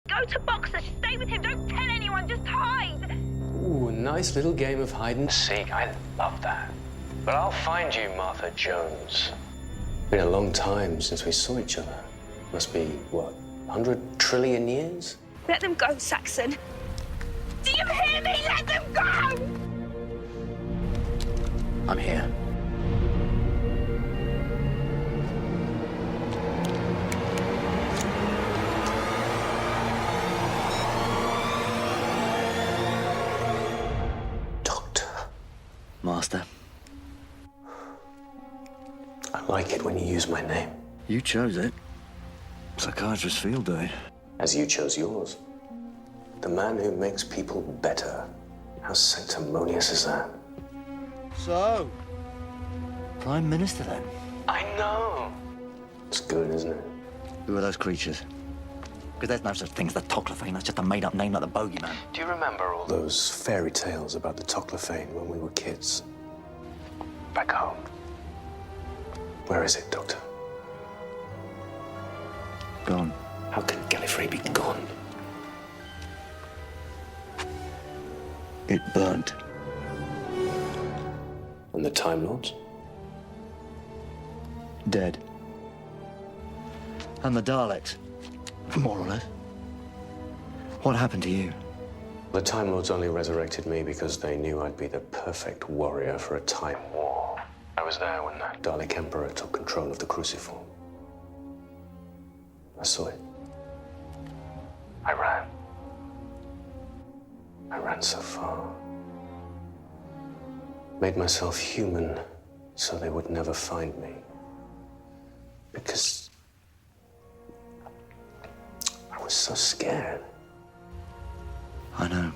Go to Boxer. Stay with him. Don't tell anyone. Just hide. Ooh, a nice little game of hide and seek. I love that. But I'll find you, Martha Jones. Been a long time since we saw each other. Must be, what, 100 trillion years? Let them go, Saxon. Do you hear me? Let them go! I'm here. Doctor. Master. I like it when you use my name. You chose it. Psychiatrist field day. As you chose yours. The man who makes people better. How sanctimonious is that? So? Prime Minister, then? I know. It's good, isn't it? Who are those creatures? Because there's no such thing as the Toclophane. That's just a made-up name like the Bogeyman. Do you remember all those fairy tales about the Toclophane when we were kids? Back home. Where is it, Doctor? Gone. How can Gallifrey be gone? It burnt. And the Time Lords? Dead. And the Daleks. More or less. What happened to you? The Time Lords only resurrected me because they knew I'd be the perfect warrior for a time war. I was there when the Dalek Emperor took control of the Cruciform. I saw it. I ran. I ran so far. Made myself human so they would never find me. Because I was so scared. I know.